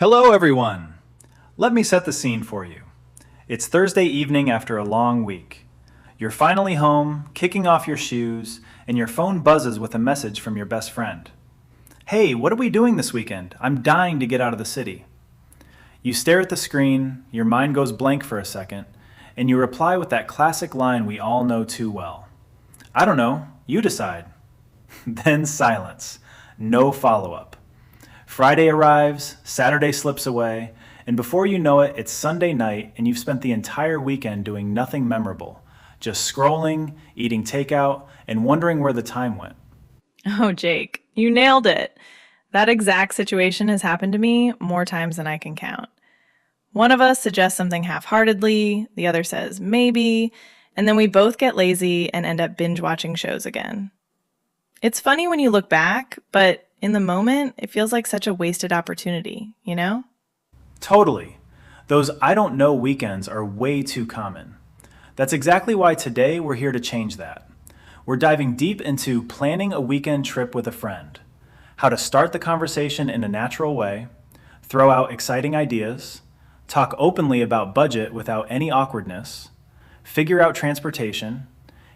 Hello, everyone. Let me set the scene for you. It's Thursday evening after a long week. You're finally home, kicking off your shoes, and your phone buzzes with a message from your best friend. Hey, what are we doing this weekend? I'm dying to get out of the city. You stare at the screen, your mind goes blank for a second, and you reply with that classic line we all know too well. I don't know, you decide. Then silence. No follow-up. Friday arrives, Saturday slips away, and before you know it, it's Sunday night and you've spent the entire weekend doing nothing memorable, just scrolling, eating takeout, and wondering where the time went. Oh, Jake, you nailed it. That exact situation has happened to me more times than I can count. One of us suggests something half-heartedly, the other says maybe, and then we both get lazy and end up binge-watching shows again. It's funny when you look back, but in the moment, it feels like such a wasted opportunity, you know? Totally. Those I don't know weekends are way too common. That's exactly why today we're here to change that. We're diving deep into planning a weekend trip with a friend, how to start the conversation in a natural way, throw out exciting ideas, talk openly about budget without any awkwardness, figure out transportation,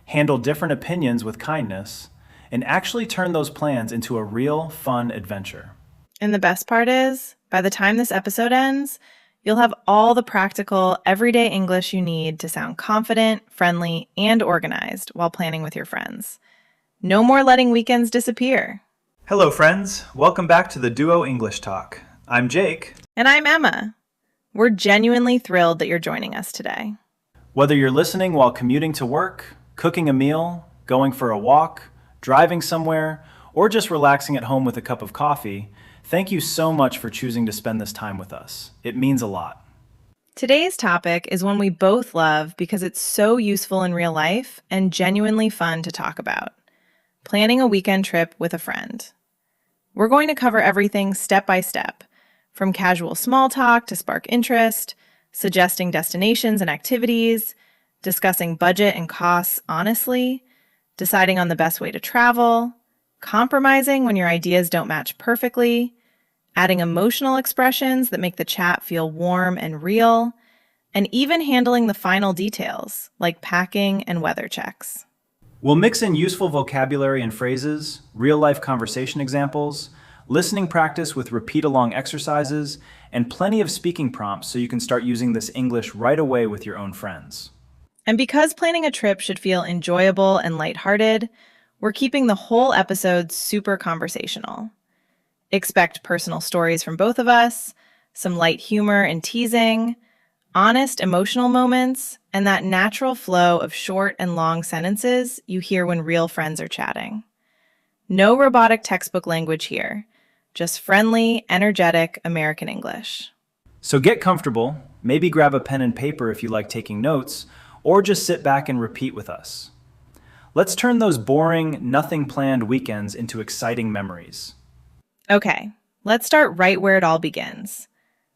handle different opinions with kindness, and actually turn those plans into a real, fun adventure. And the best part is, by the time this episode ends, you'll have all the practical, everyday English you need to sound confident, friendly, and organized while planning with your friends. No more letting weekends disappear. Hello, friends. Welcome back to the Duo English Talk. I'm Jake. And I'm Emma. We're genuinely thrilled that you're joining us today. Whether you're listening while commuting to work, cooking a meal, going for a walk, driving somewhere, or just relaxing at home with a cup of coffee, thank you so much for choosing to spend this time with us. It means a lot. Today's topic is one we both love because it's so useful in real life and genuinely fun to talk about. Planning a weekend trip with a friend. We're going to cover everything step by step, from casual small talk to spark interest, suggesting destinations and activities, discussing budget and costs honestly, deciding on the best way to travel, compromising when your ideas don't match perfectly, adding emotional expressions that make the chat feel warm and real, and even handling the final details, like packing and weather checks. We'll mix in useful vocabulary and phrases, real-life conversation examples, listening practice with repeat-along exercises, and plenty of speaking prompts so you can start using this English right away with your own friends. And because planning a trip should feel enjoyable and lighthearted, we're keeping the whole episode super conversational. Expect personal stories from both of us, some light humor and teasing, honest emotional moments, and that natural flow of short and long sentences you hear when real friends are chatting. No robotic textbook language here, just friendly, energetic American English. So get comfortable, maybe grab a pen and paper if you like taking notes, or just sit back and repeat with us. Let's turn those boring, nothing-planned weekends into exciting memories. Okay, let's start right where it all begins.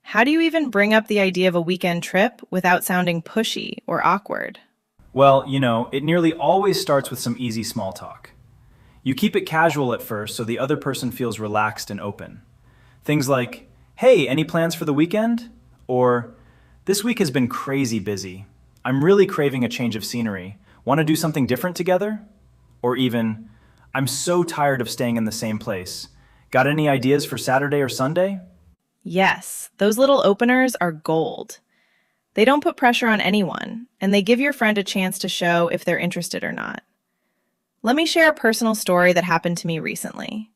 How do you even bring up the idea of a weekend trip without sounding pushy or awkward? Well, it nearly always starts with some easy small talk. You keep it casual at first so the other person feels relaxed and open. Things like, hey, any plans for the weekend? Or, this week has been crazy busy. I'm really craving a change of scenery. Want to do something different together? Or even, I'm so tired of staying in the same place. Got any ideas for Saturday or Sunday? Yes, those little openers are gold. They don't put pressure on anyone, and they give your friend a chance to show if they're interested or not. Let me share a personal story that happened to me recently.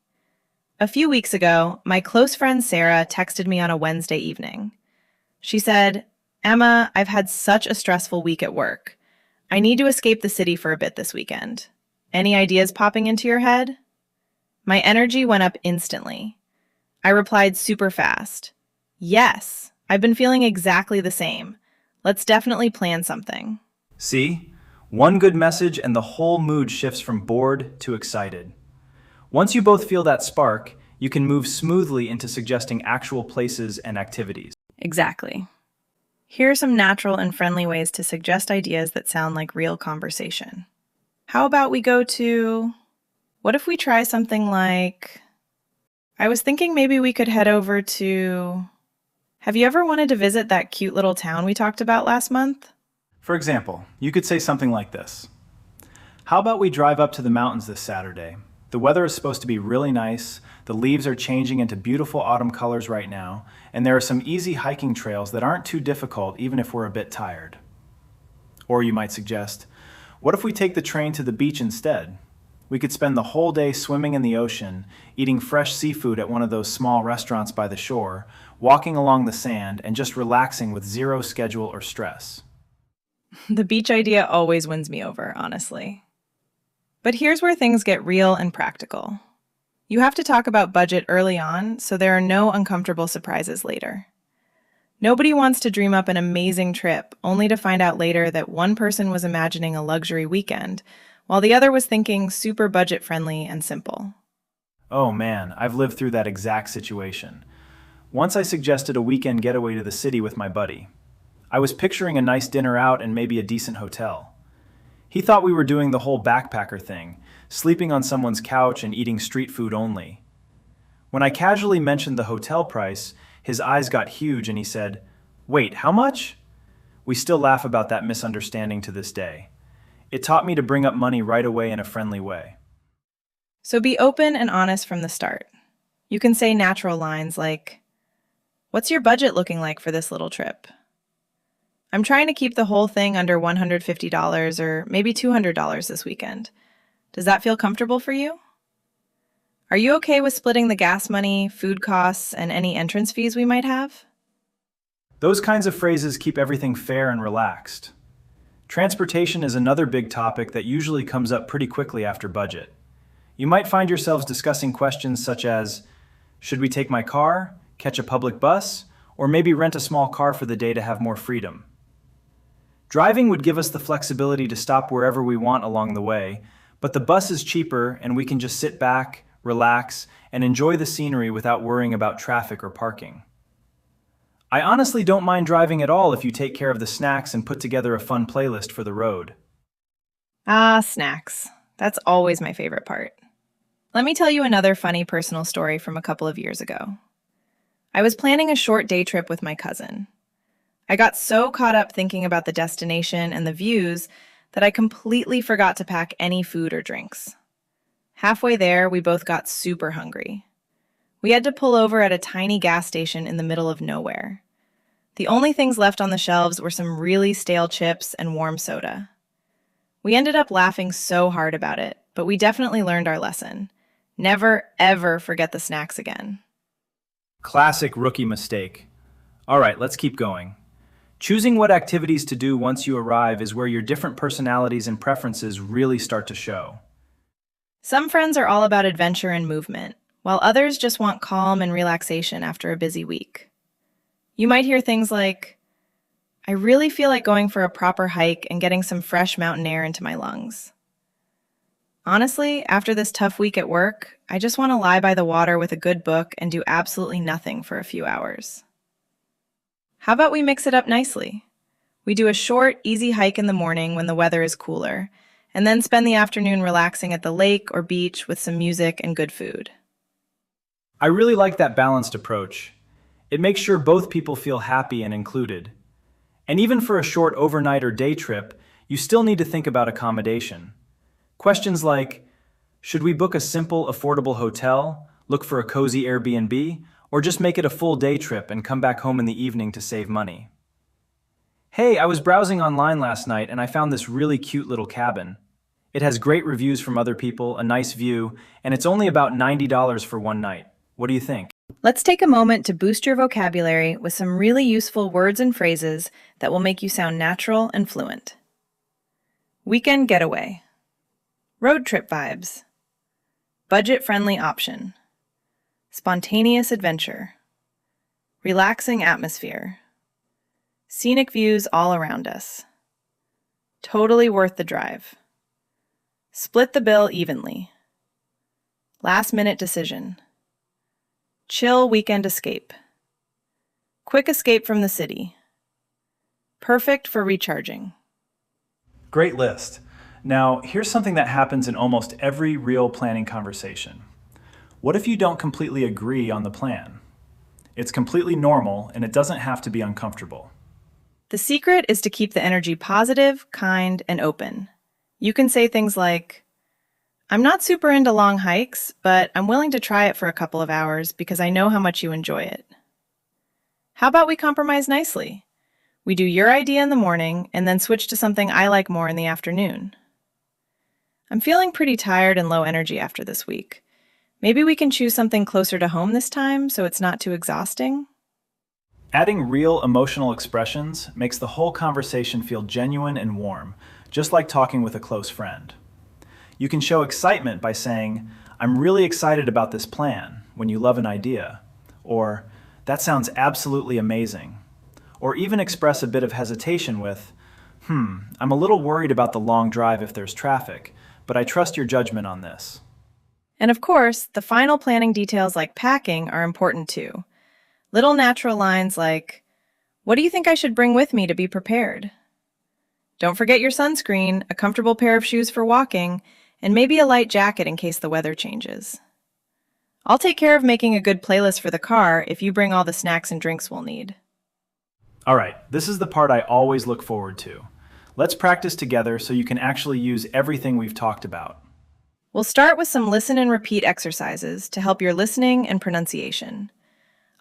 A few weeks ago, my close friend Sarah texted me on a Wednesday evening. She said, Emma, I've had such a stressful week at work. I need to escape the city for a bit this weekend. Any ideas popping into your head? My energy went up instantly. I replied super fast. Yes, I've been feeling exactly the same. Let's definitely plan something. See? One good message and the whole mood shifts from bored to excited. Once you both feel that spark, you can move smoothly into suggesting actual places and activities. Exactly. Here are some natural and friendly ways to suggest ideas that sound like real conversation. How about what if we try something like, I was thinking maybe we could head over to, Have you ever wanted to visit that cute little town we talked about last month? For example, you could say something like this. How about we drive up to the mountains this Saturday? The weather is supposed to be really nice, the leaves are changing into beautiful autumn colors right now, and there are some easy hiking trails that aren't too difficult even if we're a bit tired. Or you might suggest, what if we take the train to the beach instead? We could spend the whole day swimming in the ocean, eating fresh seafood at one of those small restaurants by the shore, walking along the sand, and just relaxing with zero schedule or stress. The beach idea always wins me over, honestly. But here's where things get real and practical. You have to talk about budget early on so there are no uncomfortable surprises later. Nobody wants to dream up an amazing trip only to find out later that one person was imagining a luxury weekend while the other was thinking super budget-friendly and simple. Oh man, I've lived through that exact situation. Once I suggested a weekend getaway to the city with my buddy. I was picturing a nice dinner out and maybe a decent hotel. He thought we were doing the whole backpacker thing, sleeping on someone's couch and eating street food only. When I casually mentioned the hotel price, his eyes got huge and he said, "Wait, how much?" We still laugh about that misunderstanding to this day. It taught me to bring up money right away in a friendly way. So be open and honest from the start. You can say natural lines like, "What's your budget looking like for this little trip?" "I'm trying to keep the whole thing under $150 or maybe $200 this weekend. Does that feel comfortable for you? Are you okay with splitting the gas money, food costs, and any entrance fees we might have?" Those kinds of phrases keep everything fair and relaxed. Transportation is another big topic that usually comes up pretty quickly after budget. You might find yourselves discussing questions such as, should we take my car, catch a public bus, or maybe rent a small car for the day to have more freedom? Driving would give us the flexibility to stop wherever we want along the way, but the bus is cheaper and we can just sit back, relax, and enjoy the scenery without worrying about traffic or parking. I honestly don't mind driving at all if you take care of the snacks and put together a fun playlist for the road. Ah, snacks. That's always my favorite part. Let me tell you another funny personal story from a couple of years ago. I was planning a short day trip with my cousin. I got so caught up thinking about the destination and the views that I completely forgot to pack any food or drinks. Halfway there, we both got super hungry. We had to pull over at a tiny gas station in the middle of nowhere. The only things left on the shelves were some really stale chips and warm soda. We ended up laughing so hard about it, but we definitely learned our lesson. Never, ever forget the snacks again. Classic rookie mistake. All right, let's keep going. Choosing what activities to do once you arrive is where your different personalities and preferences really start to show. Some friends are all about adventure and movement, while others just want calm and relaxation after a busy week. You might hear things like, "I really feel like going for a proper hike and getting some fresh mountain air into my lungs." Honestly, after this tough week at work, I just want to lie by the water with a good book and do absolutely nothing for a few hours. How about we mix it up nicely? We do a short, easy hike in the morning when the weather is cooler, and then spend the afternoon relaxing at the lake or beach with some music and good food. I really like that balanced approach. It makes sure both people feel happy and included. And even for a short overnight or day trip, you still need to think about accommodation. Questions like, should we book a simple, affordable hotel, look for a cozy Airbnb, or just make it a full day trip and come back home in the evening to save money? Hey, I was browsing online last night and I found this really cute little cabin. It has great reviews from other people, a nice view, and it's only about $90 for one night. What do you think? Let's take a moment to boost your vocabulary with some really useful words and phrases that will make you sound natural and fluent. Weekend getaway. Road trip vibes. Budget-friendly option. Spontaneous adventure. Relaxing atmosphere. Scenic views all around us. Totally worth the drive. Split the bill evenly. Last-minute decision. Chill weekend escape. Quick escape from the city. Perfect for recharging. Great list. Now, here's something that happens in almost every real planning conversation. What if you don't completely agree on the plan? It's completely normal and it doesn't have to be uncomfortable. The secret is to keep the energy positive, kind, and open. You can say things like, I'm not super into long hikes, but I'm willing to try it for a couple of hours because I know how much you enjoy it. How about we compromise nicely? We do your idea in the morning and then switch to something I like more in the afternoon. I'm feeling pretty tired and low energy after this week. Maybe we can choose something closer to home this time so it's not too exhausting? Adding real emotional expressions makes the whole conversation feel genuine and warm, just like talking with a close friend. You can show excitement by saying, I'm really excited about this plan, when you love an idea, or that sounds absolutely amazing, or even express a bit of hesitation with, I'm a little worried about the long drive if there's traffic, but I trust your judgment on this. And of course, the final planning details like packing are important too. Little natural lines like, what do you think I should bring with me to be prepared? Don't forget your sunscreen, a comfortable pair of shoes for walking, and maybe a light jacket in case the weather changes. I'll take care of making a good playlist for the car if you bring all the snacks and drinks we'll need. All right, this is the part I always look forward to. Let's practice together so you can actually use everything we've talked about. We'll start with some listen and repeat exercises to help your listening and pronunciation.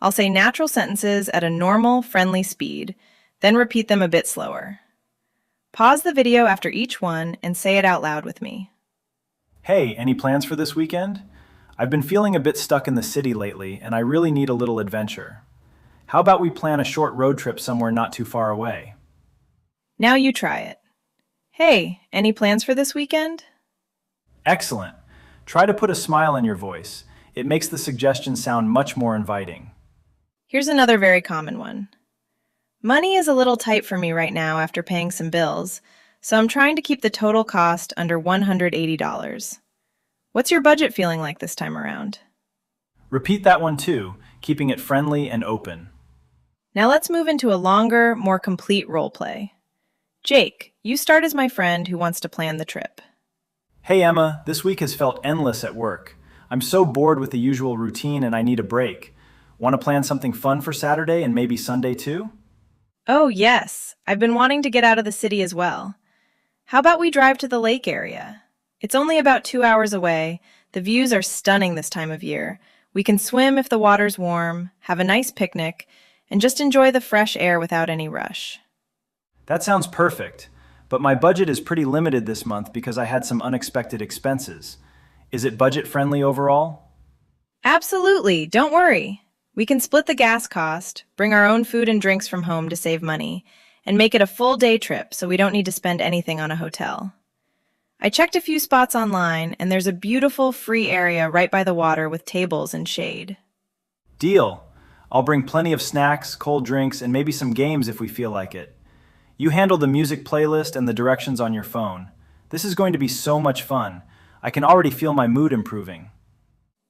I'll say natural sentences at a normal, friendly speed, then repeat them a bit slower. Pause the video after each one and say it out loud with me. Hey, any plans for this weekend? I've been feeling a bit stuck in the city lately, and I really need a little adventure. How about we plan a short road trip somewhere not too far away? Now you try it. Hey, any plans for this weekend? Excellent. Try to put a smile in your voice. It makes the suggestion sound much more inviting. Here's another very common one. Money is a little tight for me right now after paying some bills, so I'm trying to keep the total cost under $180. What's your budget feeling like this time around? Repeat that one too, keeping it friendly and open. Now let's move into a longer, more complete role play. Jake, you start as my friend who wants to plan the trip. Hey Emma, this week has felt endless at work. I'm so bored with the usual routine and I need a break. Want to plan something fun for Saturday and maybe Sunday too? Oh, yes. I've been wanting to get out of the city as well. How about we drive to the lake area? It's only about 2 hours away. The views are stunning this time of year. We can swim if the water's warm, have a nice picnic, and just enjoy the fresh air without any rush. That sounds perfect, but my budget is pretty limited this month because I had some unexpected expenses. Is it budget friendly overall? Absolutely, don't worry. We can split the gas cost, bring our own food and drinks from home to save money, and make it a full day trip so we don't need to spend anything on a hotel. I checked a few spots online, and there's a beautiful free area right by the water with tables and shade. Deal. I'll bring plenty of snacks, cold drinks, and maybe some games if we feel like it. You handle the music playlist and the directions on your phone. This is going to be so much fun. I can already feel my mood improving.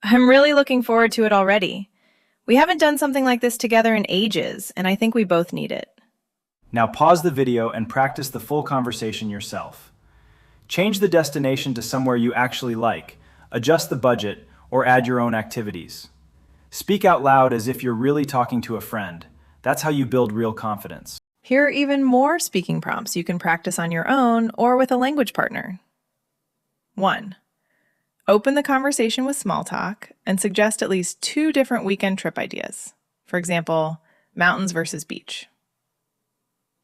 I'm really looking forward to it already. We haven't done something like this together in ages, and I think we both need it. Now pause the video and practice the full conversation yourself. Change the destination to somewhere you actually like, adjust the budget, or add your own activities. Speak out loud as if you're really talking to a friend. That's how you build real confidence. Here are even more speaking prompts you can practice on your own or with a language partner. 1. Open the conversation with small talk and suggest at least 2 different weekend trip ideas. For example, mountains versus beach.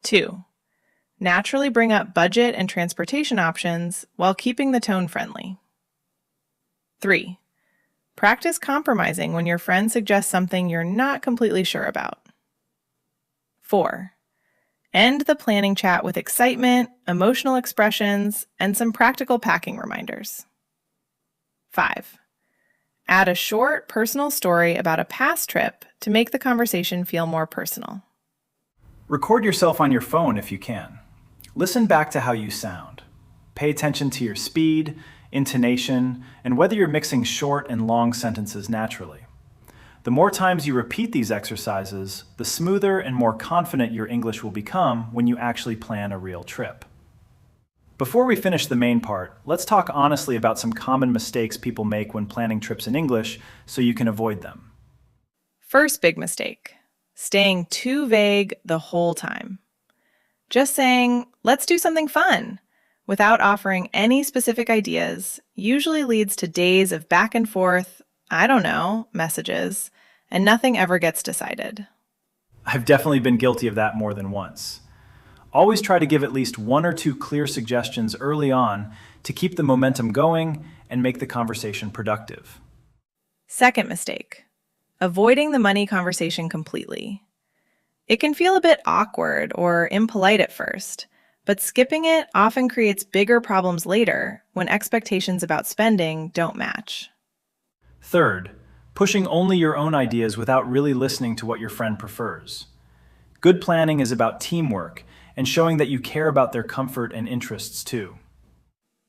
2. Naturally bring up budget and transportation options while keeping the tone friendly. 3. Practice compromising when your friend suggests something you're not completely sure about. 4. End the planning chat with excitement, emotional expressions, and some practical packing reminders. 5. Add a short, personal story about a past trip to make the conversation feel more personal. Record yourself on your phone if you can. Listen back to how you sound. Pay attention to your speed, intonation, and whether you're mixing short and long sentences naturally. The more times you repeat these exercises, the smoother and more confident your English will become when you actually plan a real trip. Before we finish the main part, let's talk honestly about some common mistakes people make when planning trips in English so you can avoid them. First big mistake, staying too vague the whole time. Just saying, let's do something fun, without offering any specific ideas, usually leads to days of back and forth, I don't know, messages, and nothing ever gets decided. I've definitely been guilty of that more than once. Always try to give at least one or two clear suggestions early on to keep the momentum going and make the conversation productive. Second mistake, avoiding the money conversation completely. It can feel a bit awkward or impolite at first, but skipping it often creates bigger problems later when expectations about spending don't match. Third, pushing only your own ideas without really listening to what your friend prefers. Good planning is about teamwork and showing that you care about their comfort and interests too.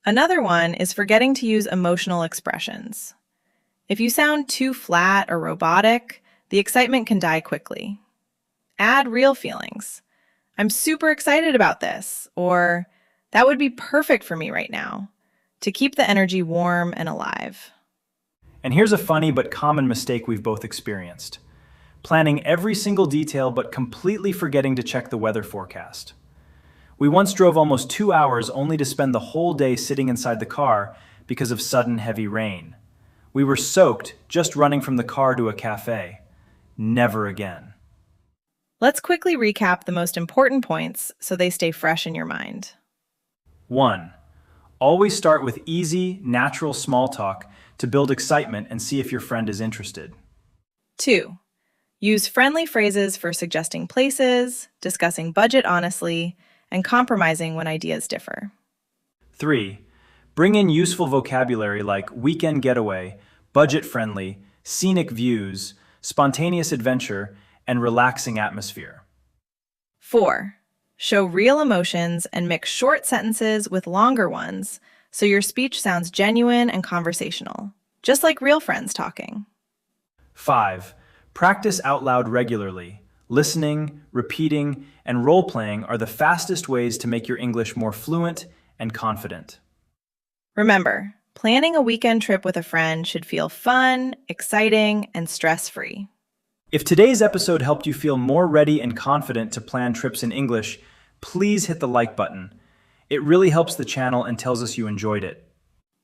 Another one is forgetting to use emotional expressions. If you sound too flat or robotic, the excitement can die quickly. Add real feelings. I'm super excited about this, or that would be perfect for me right now, to keep the energy warm and alive. And here's a funny but common mistake we've both experienced. Planning every single detail but completely forgetting to check the weather forecast. We once drove almost 2 hours only to spend the whole day sitting inside the car because of sudden heavy rain. We were soaked just running from the car to a cafe. Never again. Let's quickly recap the most important points so they stay fresh in your mind. 1. Always start with easy, natural small talk to build excitement and see if your friend is interested. 2. Use friendly phrases for suggesting places, discussing budget honestly, and compromising when ideas differ. 3. Bring in useful vocabulary like weekend getaway, budget-friendly, scenic views, spontaneous adventure, and relaxing atmosphere. 4. Show real emotions and mix short sentences with longer ones so your speech sounds genuine and conversational, just like real friends talking. 5. Practice out loud regularly. Listening, repeating, and role-playing are the fastest ways to make your English more fluent and confident. Remember, planning a weekend trip with a friend should feel fun, exciting, and stress-free. If today's episode helped you feel more ready and confident to plan trips in English, please hit the like button. It really helps the channel and tells us you enjoyed it.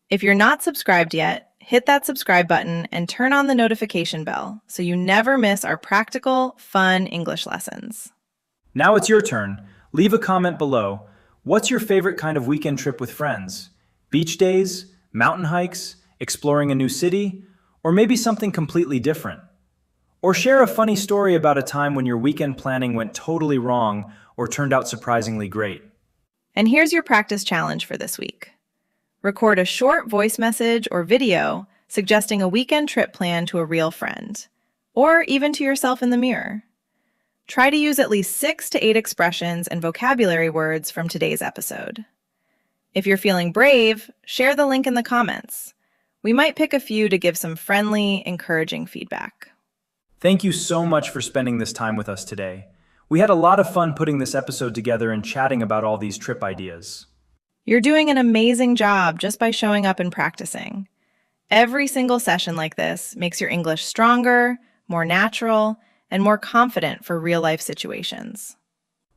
If you're not subscribed yet, hit that subscribe button and turn on the notification bell so you never miss our practical, fun English lessons. Now it's your turn. Leave a comment below. What's your favorite kind of weekend trip with friends? Beach days, mountain hikes, exploring a new city, or maybe something completely different? Or share a funny story about a time when your weekend planning went totally wrong or turned out surprisingly great. And here's your practice challenge for this week. Record a short voice message or video suggesting a weekend trip plan to a real friend, or even to yourself in the mirror. Try to use at least 6 to 8 expressions and vocabulary words from today's episode. If you're feeling brave, share the link in the comments. We might pick a few to give some friendly, encouraging feedback. Thank you so much for spending this time with us today. We had a lot of fun putting this episode together and chatting about all these trip ideas. You're doing an amazing job just by showing up and practicing. Every single session like this makes your English stronger, more natural, and more confident for real-life situations.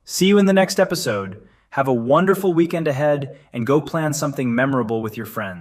See you in the next episode. Have a wonderful weekend ahead and go plan something memorable with your friends.